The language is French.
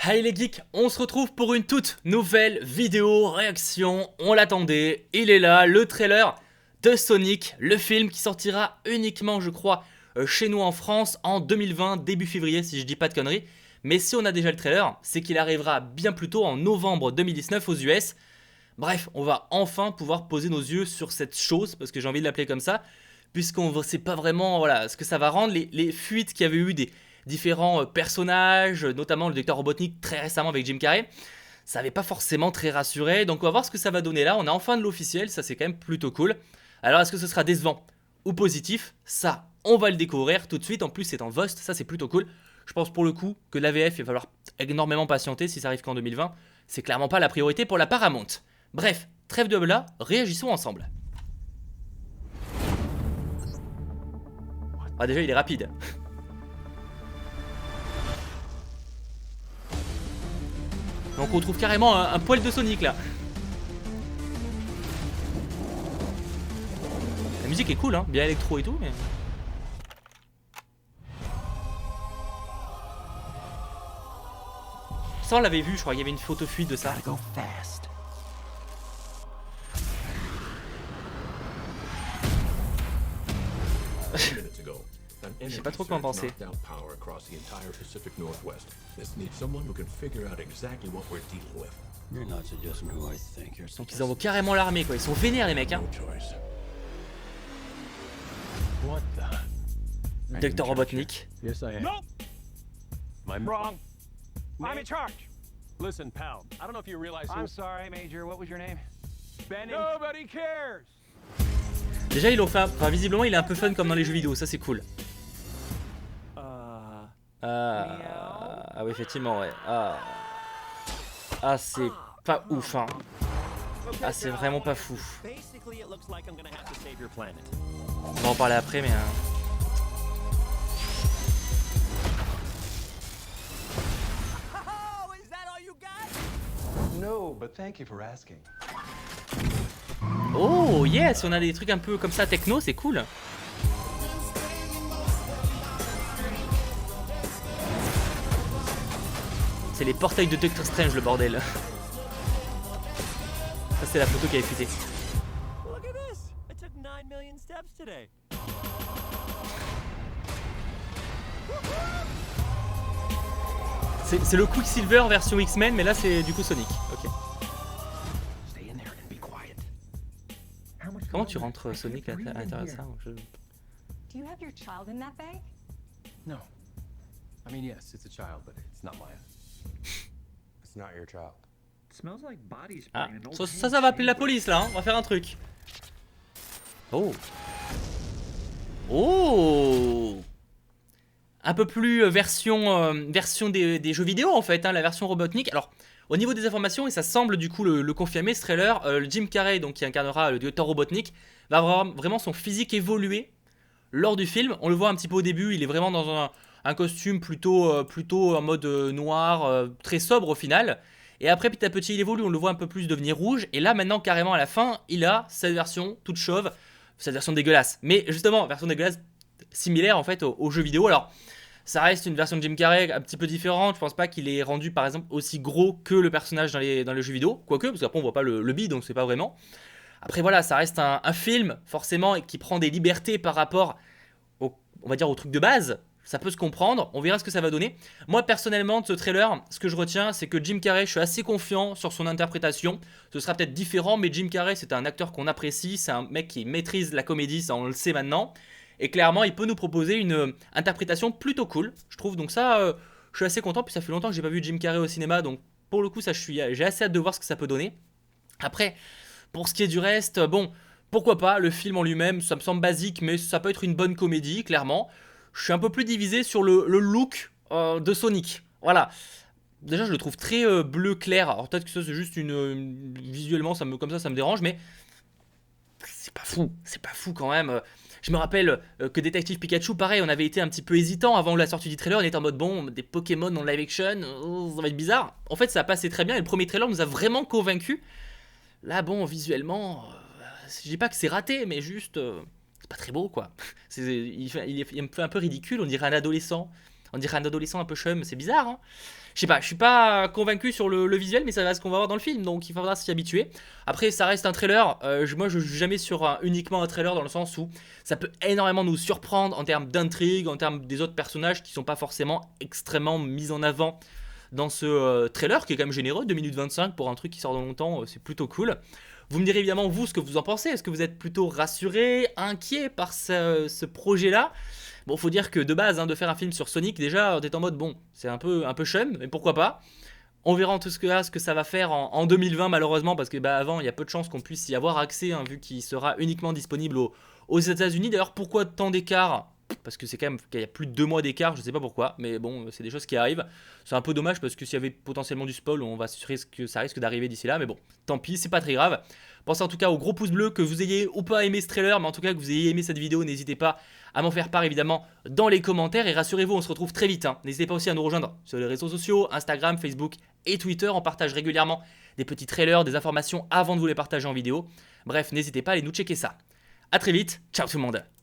Hey les geeks, on se retrouve pour une toute nouvelle vidéo réaction, on l'attendait, il est là, le trailer de Sonic, le film qui sortira uniquement je crois chez nous en France en 2020, début février si je dis pas de conneries. Mais si on a déjà le trailer, c'est qu'il arrivera bien plus tôt en novembre 2019 aux US. Bref, on va enfin pouvoir poser nos yeux sur cette chose, parce que j'ai envie de l'appeler comme ça, puisqu'on ne sait pas vraiment voilà, ce que ça va rendre, les fuites qu'il y avait eu des différents personnages, notamment le Docteur Robotnik très récemment avec Jim Carrey, ça n'avait pas forcément très rassuré, donc on va voir ce que ça va donner là, on a enfin de l'officiel, ça c'est quand même plutôt cool. Alors est-ce que ce sera décevant ou positif? Ça, on va le découvrir tout de suite, en plus c'est en Vost, ça c'est plutôt cool. Je pense pour le coup que l'AVF, il va falloir énormément patienter si ça arrive qu'en 2020, c'est clairement pas la priorité pour la Paramount. Bref, trêve de blabla, réagissons ensemble. Ah déjà il est rapide. Donc on trouve carrément un poil de Sonic là. La musique est cool hein, bien électro et tout mais... Ça on l'avait vu, je crois qu'il y avait une photo fuite de ça. Je sais pas trop quoi en penser. Donc ils envoient carrément l'armée quoi, ils sont vénères les mecs hein. Docteur Robotnik. Yes, I am. Nope. I'm Wrong. I'm in charge. Listen, pal. I don't know if you realize. I'm sorry, Major. What was your name? Benny. Nobody cares. Déjà ils l'ont fait, enfin visiblement il est un peu fun comme dans les jeux vidéo, ça c'est cool. Ah oui effectivement ouais. Ah c'est pas ouf hein. Ah c'est vraiment pas fou. On va en parler après mais... No, but thank you for asking. Oh yes, on a des trucs un peu comme ça techno, c'est cool. C'est les portails de Doctor Strange le bordel. Ça c'est la photo qui avait fuité. C'est le Quicksilver version X-Men mais là c'est du coup Sonic. Ok. Comment tu rentres Sonic à l'intérieur de ça? Do you have your child in that bag? No. I mean, yes, it's a child, but it's not mine. It's not your child. Smells like body spray Ah, and an old ça va appeler la police là, hein. On va faire un truc. Oh. Oh. Un peu plus version des jeux vidéo en fait, hein, la version Robotnik. Alors, au niveau des informations, et ça semble du coup le confirmer ce trailer, le Jim Carrey, donc, qui incarnera le Dr Robotnik, va avoir vraiment son physique évoluer lors du film. On le voit un petit peu au début, il est vraiment dans un costume plutôt en mode noir, très sobre au final. Et après petit à petit il évolue, on le voit un peu plus devenir rouge. Et là maintenant carrément à la fin, il a cette version toute chauve, cette version dégueulasse. Mais justement, version dégueulasse similaire en fait aux jeux vidéo. Alors ça reste une version de Jim Carrey un petit peu différente. Je pense pas qu'il est rendu par exemple aussi gros que le personnage dans les jeux vidéo. Quoique, parce qu'après on voit pas le bide, donc c'est pas vraiment. Après voilà, ça reste un film forcément qui prend des libertés par rapport au, on va dire, au truc de base. Ça peut se comprendre, on verra ce que ça va donner. Moi personnellement de ce trailer, ce que je retiens c'est que Jim Carrey, je suis assez confiant sur son interprétation. Ce sera peut-être différent mais Jim Carrey c'est un acteur qu'on apprécie, c'est un mec qui maîtrise la comédie, ça on le sait maintenant. Et clairement il peut nous proposer une interprétation plutôt cool, je trouve. Donc ça, je suis assez content, puis ça fait longtemps que j'ai pas vu Jim Carrey au cinéma. Donc pour le coup ça j'ai assez hâte de voir ce que ça peut donner. Après, pour ce qui est du reste, bon, pourquoi pas, le film en lui-même ça me semble basique mais ça peut être une bonne comédie clairement. Je suis un peu plus divisé sur le look de Sonic. Voilà. Déjà, je le trouve très bleu clair. Alors peut-être que ça, c'est juste visuellement, comme ça me dérange, mais c'est pas fou. C'est pas fou quand même. Je me rappelle que Détective Pikachu, pareil, on avait été un petit peu hésitant avant la sortie du trailer. On était en mode, bon, des Pokémon en live action, ça va être bizarre. En fait, ça a passé très bien et le premier trailer nous a vraiment convaincus. Là, bon, visuellement, je dis pas que c'est raté, mais juste... c'est pas très beau quoi. Il me fait un peu ridicule, on dirait un adolescent. On dirait un adolescent un peu chum, c'est bizarre hein. Je sais pas, je suis pas convaincu sur le visuel, mais ça va ce qu'on va voir dans le film, donc il faudra s'y habituer. Après, ça reste un trailer. Moi, je joue jamais sur uniquement un trailer dans le sens où ça peut énormément nous surprendre en termes d'intrigue, en termes des autres personnages qui sont pas forcément extrêmement mis en avant dans ce trailer qui est quand même généreux, 2 minutes 25 pour un truc qui sort dans longtemps, c'est plutôt cool. Vous me direz évidemment vous ce que vous en pensez. Est-ce que vous êtes plutôt rassuré, inquiet par ce projet-là? Bon, faut dire que de base, hein, de faire un film sur Sonic, déjà, t'es en mode bon, c'est un peu chum, mais pourquoi pas. On verra en tout cas ce que ça va faire en 2020 malheureusement, parce que bah, avant, il y a peu de chances qu'on puisse y avoir accès, hein, vu qu'il sera uniquement disponible aux États-Unis. D'ailleurs, pourquoi tant d'écart? Parce que c'est quand même qu'il y a plus de 2 mois d'écart, je sais pas pourquoi, mais bon, c'est des choses qui arrivent. C'est un peu dommage parce que s'il y avait potentiellement du spoil, ça risque d'arriver d'ici là, mais bon, tant pis, c'est pas très grave. Pensez en tout cas au gros pouce bleu, que vous ayez ou pas aimé ce trailer, mais en tout cas que vous ayez aimé cette vidéo, n'hésitez pas à m'en faire part évidemment dans les commentaires. Et rassurez-vous, on se retrouve très vite, hein. N'hésitez pas aussi à nous rejoindre sur les réseaux sociaux, Instagram, Facebook et Twitter. On partage régulièrement des petits trailers, des informations avant de vous les partager en vidéo. Bref, n'hésitez pas à aller nous checker ça. A très vite, ciao tout le monde.